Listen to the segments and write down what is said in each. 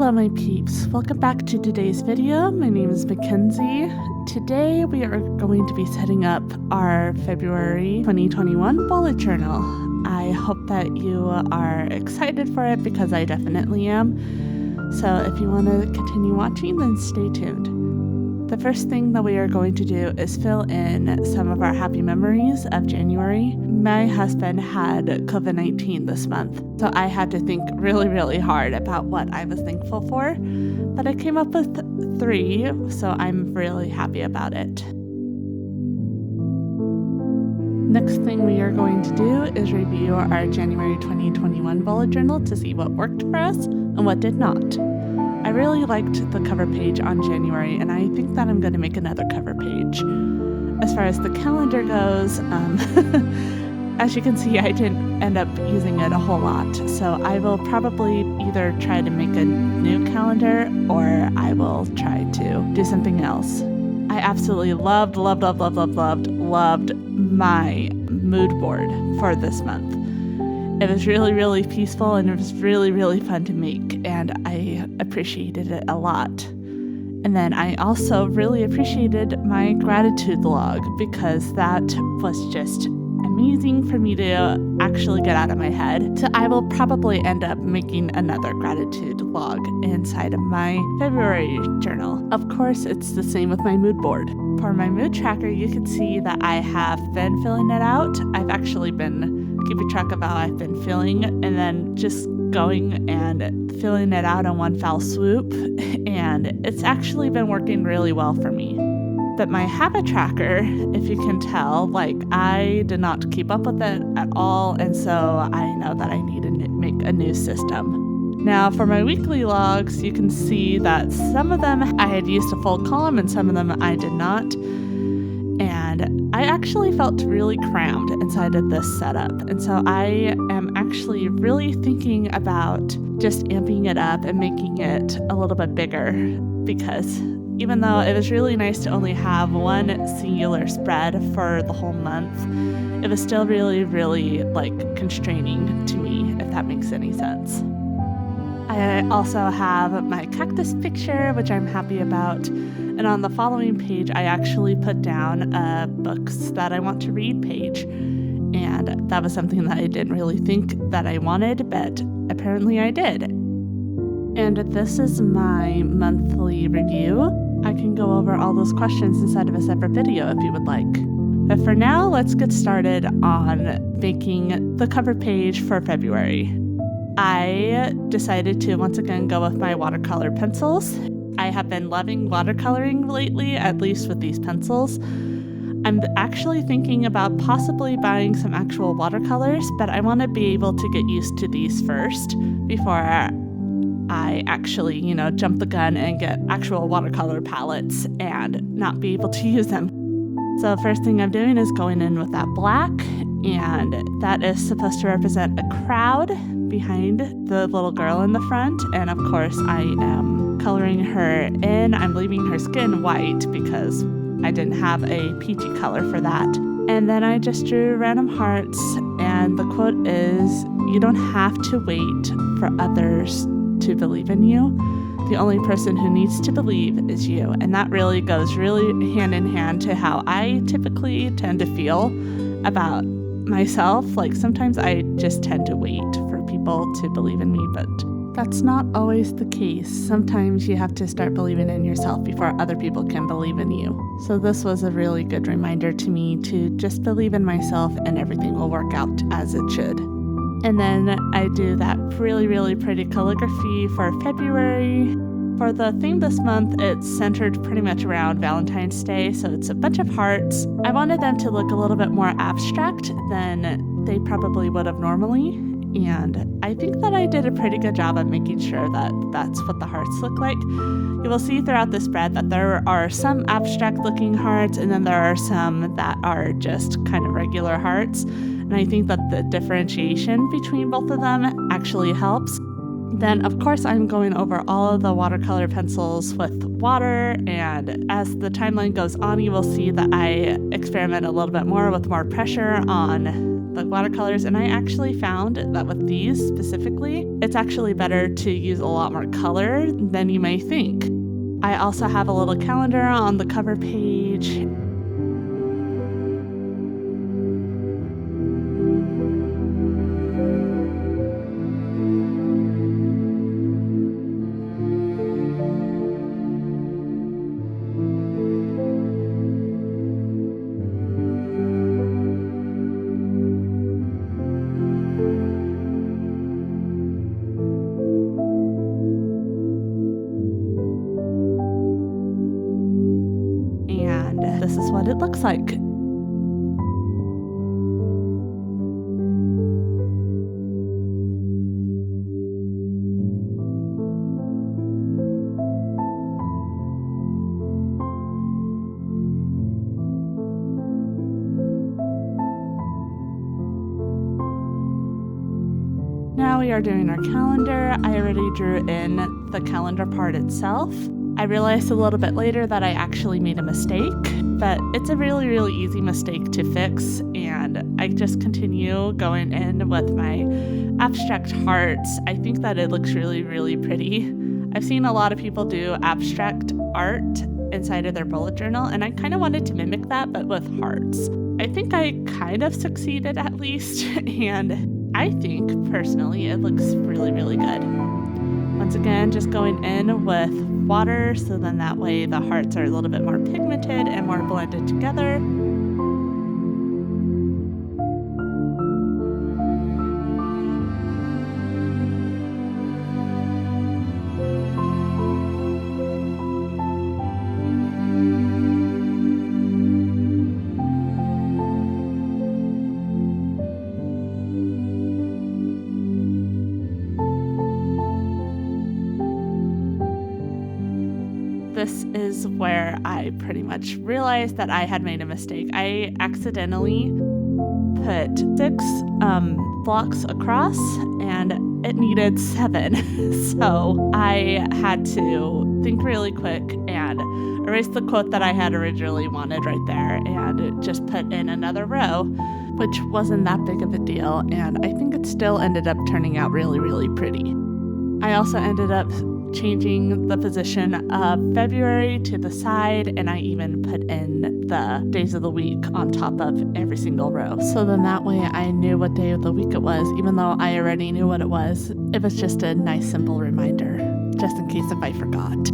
Hello my peeps, welcome back to today's video. My name is Mackenzie. Today we are going to be setting up our February 2021 bullet journal. I hope that you are excited for it because I definitely am. So if you want to continue watching, then stay tuned. The first thing that we are going to do is fill in some of our happy memories of January. My husband had COVID-19 this month, so I had to think really hard about what I was thankful for, but I came up with 3, so I'm really happy about it. Next thing we are going to do is review our January 2021 bullet journal to see what worked for us and what did not. I really liked the cover page on January, and I think that I'm going to make another cover page. As far as the calendar goes, as you can see, I didn't end up using it a whole lot, so I will probably either try to make a new calendar or I will try to do something else. I absolutely loved my mood board for this month. It was really peaceful, and it was really fun to make, and I appreciated it a lot. And then I also really appreciated my gratitude log because that was just amazing for me to actually get out of my head. So I will probably end up making another gratitude log inside of my February journal. Of course, it's the same with my mood board. For my mood tracker, you can see that I have been filling it out. I've actually been keeping track of how I've been feeling and then just going and filling it out in one foul swoop. And it's actually been working really well for me. But my habit tracker, if you can tell, I did not keep up with it at all, and so I know that I need to make a new system. Now, for my weekly logs, you can see that some of them I had used a full column and some of them I did not. And I actually felt really crammed inside of this setup, and so I am actually really thinking about just amping it up and making it a little bit bigger, because even though it was really nice to only have one singular spread for the whole month, it was still really constraining to me, if that makes any sense. I also have my cactus picture, which I'm happy about. And on the following page, I actually put down a books that I want to read page. And that was something that I didn't really think that I wanted, but apparently I did. And this is my monthly review. I can go over all those questions inside of a separate video if you would like. But for now, let's get started on making the cover page for February. I decided to once again go with my watercolor pencils. I have been loving watercoloring lately, at least with these pencils. I'm actually thinking about possibly buying some actual watercolors, but I want to be able to get used to these first before I actually, jump the gun and get actual watercolor palettes and not be able to use them. So first thing I'm doing is going in with that black, and that is supposed to represent a crowd behind the little girl in the front. And of course I am coloring her in. I'm leaving her skin white because I didn't have a peachy color for that. And then I just drew random hearts, and the quote is, "You don't have to wait for others to believe in you. The only person who needs to believe is you." And that really goes really hand in hand to how I typically tend to feel about myself. Sometimes I just tend to wait for people to believe in me, but that's not always the case. Sometimes you have to start believing in yourself before other people can believe in you. So this was a really good reminder to me to just believe in myself, and everything will work out as it should. And then I do that really pretty calligraphy for February. For the theme this month, it's centered pretty much around Valentine's Day, so it's a bunch of hearts. I wanted them to look a little bit more abstract than they probably would have normally, and I think that I did a pretty good job of making sure that that's what the hearts look like. You will see throughout the spread that there are some abstract looking hearts, and then there are some that are just kind of regular hearts. And I think that the differentiation between both of them actually helps. Then, of course, I'm going over all of the watercolor pencils with water, and as the timeline goes on, you will see that I experiment a little bit more with more pressure on the watercolors, and I actually found that with these specifically, it's actually better to use a lot more color than you may think. I also have a little calendar on the cover page. This is what it looks like. Now we are doing our calendar. I already drew in the calendar part itself. I realized a little bit later that I actually made a mistake, but it's a really, really easy mistake to fix, and I just continue going in with my abstract hearts. I think that it looks really, really pretty. I've seen a lot of people do abstract art inside of their bullet journal, and I kind of wanted to mimic that, but with hearts. I think I kind of succeeded at least, and I think personally it looks really, really good. Once again, just going in with water, so then that way the hearts are a little bit more pigmented and more blended together. This is where I pretty much realized that I had made a mistake. I accidentally put 6 blocks across, and it needed 7. So I had to think really quick and erase the quote that I had originally wanted right there and just put in another row, which wasn't that big of a deal, and I think it still ended up turning out really, really pretty. I also ended up changing the position of February to the side, and I even put in the days of the week on top of every single row. So then that way I knew what day of the week it was, even though I already knew what it was. It was just a nice simple reminder, just in case if I forgot.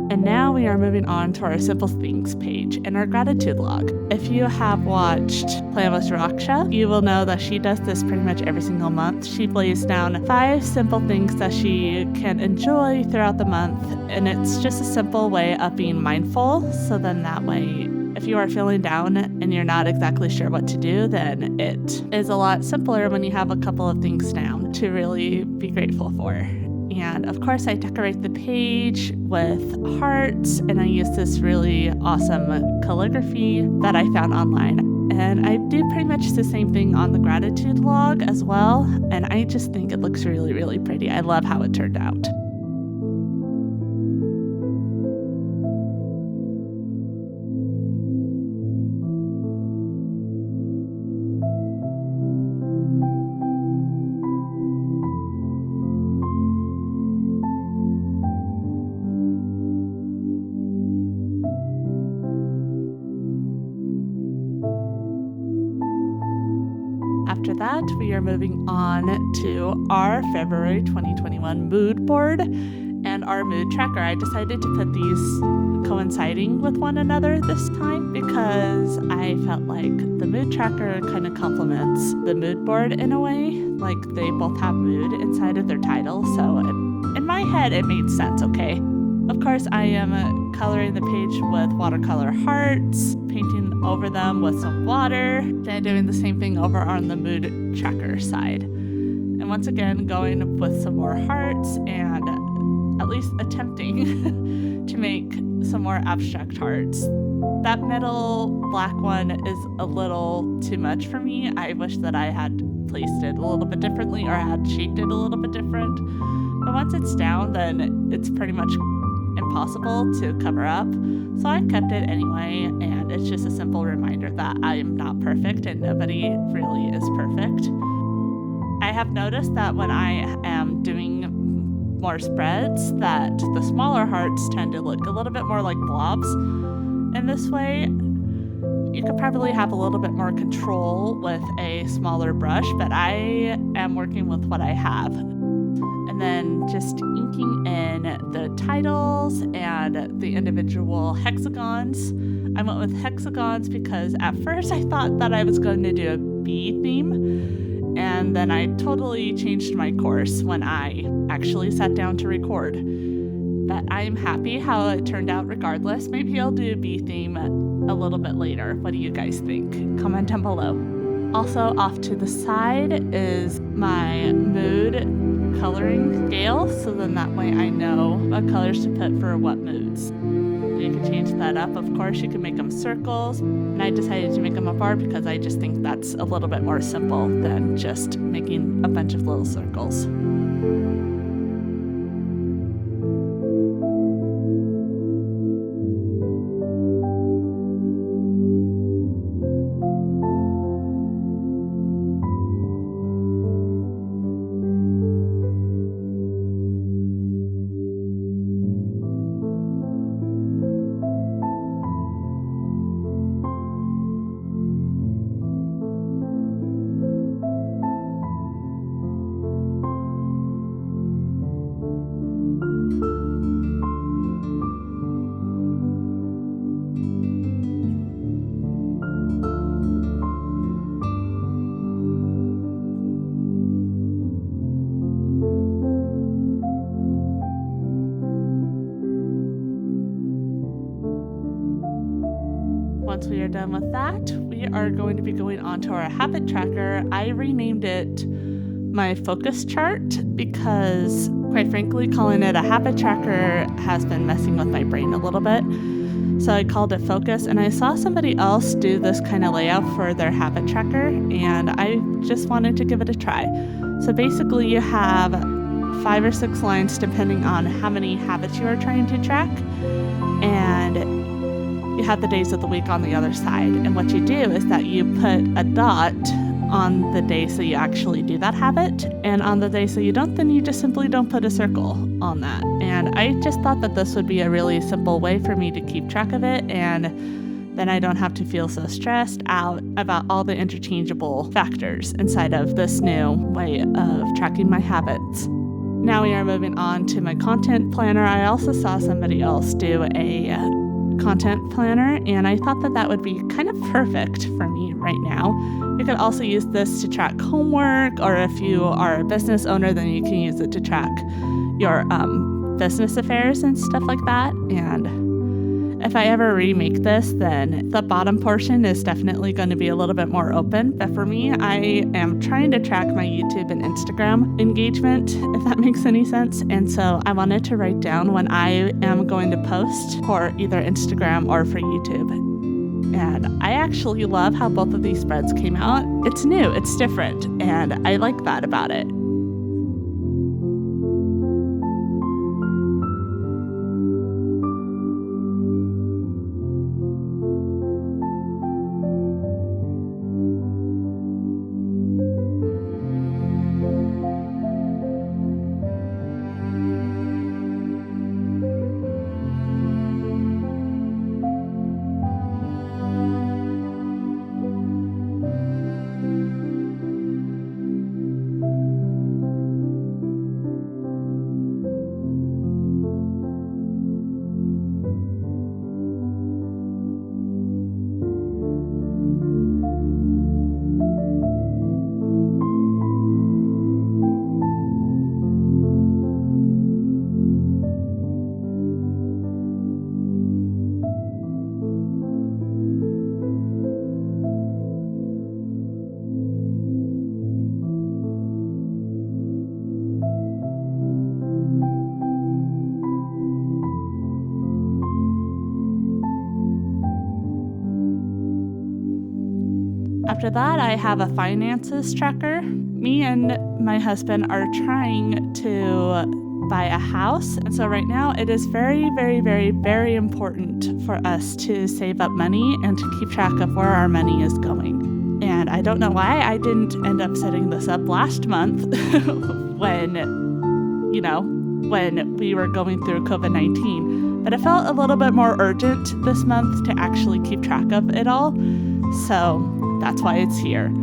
And now we are moving on to our simple things page and our gratitude log. If you have watched Plan with Raksha, you will know that she does this pretty much every single month. She lays down 5 simple things that she can enjoy throughout the month, and it's just a simple way of being mindful. So then that way, if you are feeling down and you're not exactly sure what to do, then it is a lot simpler when you have a couple of things down to really be grateful for. And of course, I decorate the page with hearts, and I use this really awesome calligraphy that I found online. And I do pretty much the same thing on the gratitude log as well, and I just think it looks really, really pretty. I love how it turned out. After that, we are moving on to our February 2021 mood board and our mood tracker. I decided to put these coinciding with one another this time because I felt like the mood tracker kind of complements the mood board in a way. Like they both have mood inside of their title, so in my head it made sense, okay? Of course, I am coloring the page with watercolor hearts, painting over them with some water, then doing the same thing over on the mood tracker side. And once again, going with some more hearts and at least attempting to make some more abstract hearts. That middle black one is a little too much for me. I wish that I had placed it a little bit differently or had shaped it a little bit different. But once it's down, then it's pretty much impossible to cover up. So I've kept it anyway, and it's just a simple reminder that I am not perfect and nobody really is perfect. I have noticed that when I am doing more spreads that the smaller hearts tend to look a little bit more like blobs. In this way, you could probably have a little bit more control with a smaller brush, but I am working with what I have. And then just inking in the titles and the individual hexagons. I went with hexagons because at first I thought that I was going to do a bee theme, and then I totally changed my course when I actually sat down to record. But I'm happy how it turned out regardless. Maybe I'll do a bee theme a little bit later. What do you guys think? Comment down below. Also off to the side is my mood coloring scale, so then that way I know what colors to put for what moods. You can change that up, of course. You can make them circles, and I decided to make them a bar because I just think that's a little bit more simple than just making a bunch of little circles. Once we are done with that, we are going to be going on to our habit tracker. I renamed it my focus chart because, quite frankly, calling it a habit tracker has been messing with my brain a little bit. So I called it focus, and I saw somebody else do this kind of layout for their habit tracker, and I just wanted to give it a try. So basically you have 5 or 6 lines depending on how many habits you are trying to track, and you have the days of the week on the other side. And what you do is that you put a dot on the days that you actually do that habit, and on the days that you don't, then you just simply don't put a circle on that. And I just thought that this would be a really simple way for me to keep track of it, and then I don't have to feel so stressed out about all the interchangeable factors inside of this new way of tracking my habits. Now we are moving on to my content planner. I also saw somebody else do a content planner, and I thought that that would be kind of perfect for me right now. You could also use this to track homework, or if you are a business owner, then you can use it to track your business affairs and stuff like that. And if I ever remake this, then the bottom portion is definitely going to be a little bit more open. But for me, I am trying to track my YouTube and Instagram engagement, if that makes any sense. And so I wanted to write down when I am going to post for either Instagram or for YouTube. And I actually love how both of these spreads came out. It's new, it's different, and I like that about it. after that, I have a finances tracker. Me and my husband are trying to buy a house. And so right now it is very, very, very, very important for us to save up money and to keep track of where our money is going. And I don't know why I didn't end up setting this up last month when we were going through COVID-19. But it felt a little bit more urgent this month to actually keep track of it all. So that's why it's here.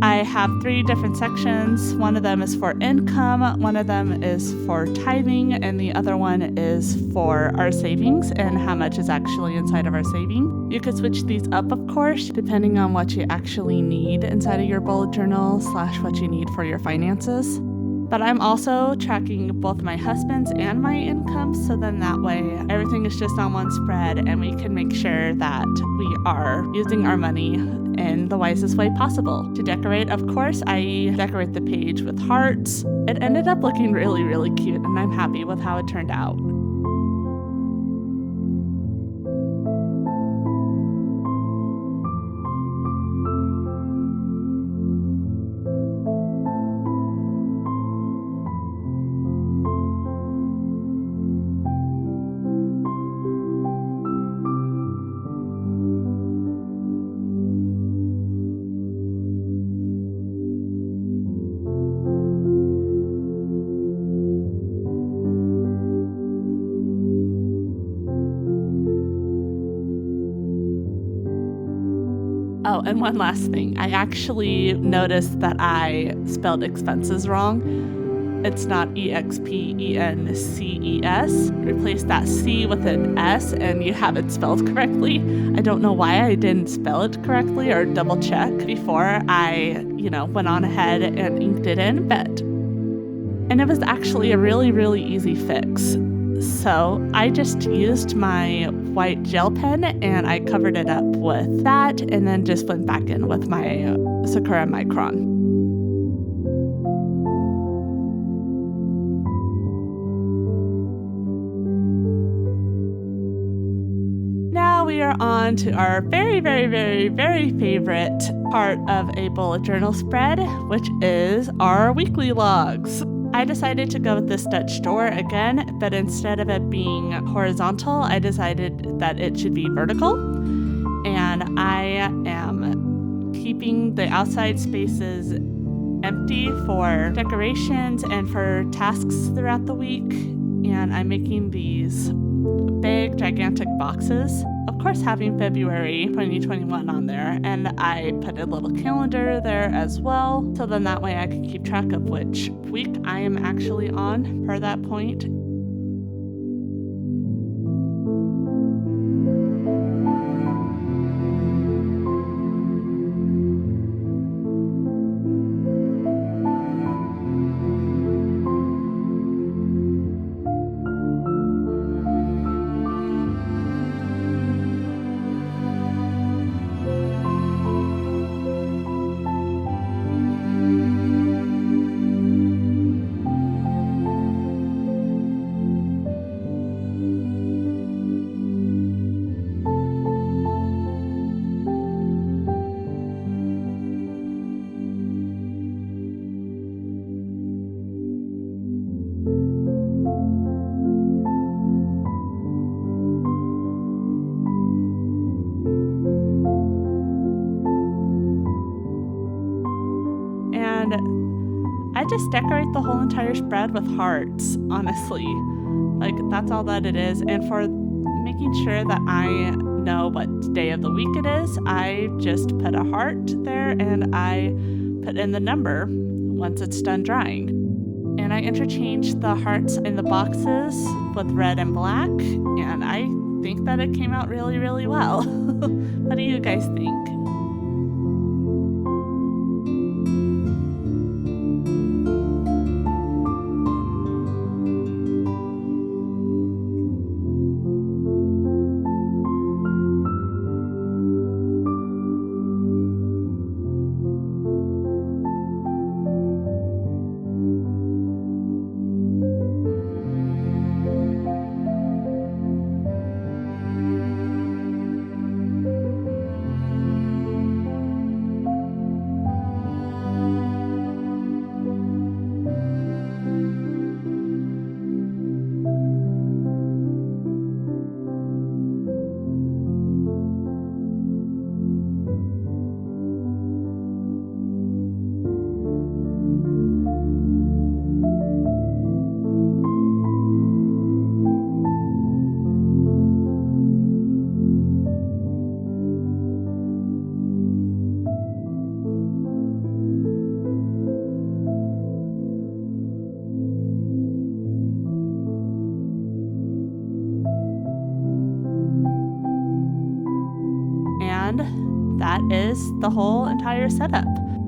I have 3 different sections. One of them is for income, one of them is for tithing, and the other one is for our savings and how much is actually inside of our saving. You could switch these up, of course, depending on what you actually need inside of your bullet journal / what you need for your finances. But I'm also tracking both my husband's and my income, so then that way everything is just on one spread and we can make sure that we are using our money in the wisest way possible. To decorate, of course, I decorate the page with hearts. It ended up looking really, really cute, and I'm happy with how it turned out. Oh, and one last thing. I actually noticed that I spelled expenses wrong. It's not EXPENCES. Replace that C with an S and you have it spelled correctly. I don't know why I didn't spell it correctly or double check before I, went on ahead and inked it in, and it was actually a really, really easy fix. So I just used my white gel pen and I covered it up with that and then just went back in with my Sakura Micron. Now we are on to our very, very, very, very favorite part of a bullet journal spread, which is our weekly logs. I decided to go with this Dutch store again, but instead of it being horizontal, I decided that it should be vertical. And I am keeping the outside spaces empty for decorations and for tasks throughout the week. And I'm making these big, gigantic boxes. Of course, having February 2021 on there, and I put a little calendar there as well, so then that way I can keep track of which week I am actually on per that point. And I just decorate the whole entire spread with hearts, honestly. Like, that's all that it is. And for making sure that I know what day of the week it is, I just put a heart there and I put in the number once it's done drying. And I interchange the hearts in the boxes with red and black, and I think that it came out really, really well. What do you guys think? the whole entire setup.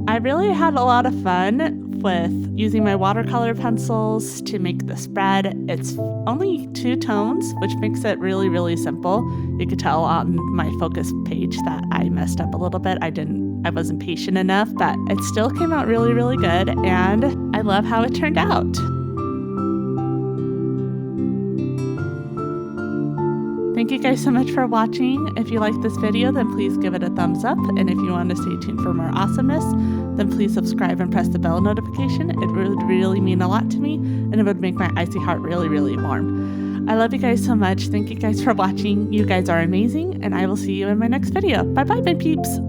I really had a lot of fun with using my watercolor pencils to make the spread. It's only 2 tones, which makes it really, really simple. You could tell on my focus page that I messed up a little bit. I wasn't patient enough, but it still came out really, really good, and I love how it turned out. Thank you guys so much for watching. If you like this video, then please give it a thumbs up. And if you want to stay tuned for more awesomeness, then please subscribe and press the bell notification. It would really mean a lot to me, and it would make my icy heart really, really warm. I love you guys so much. Thank you guys for watching. You guys are amazing, and I will see you in my next video. Bye-bye, my peeps.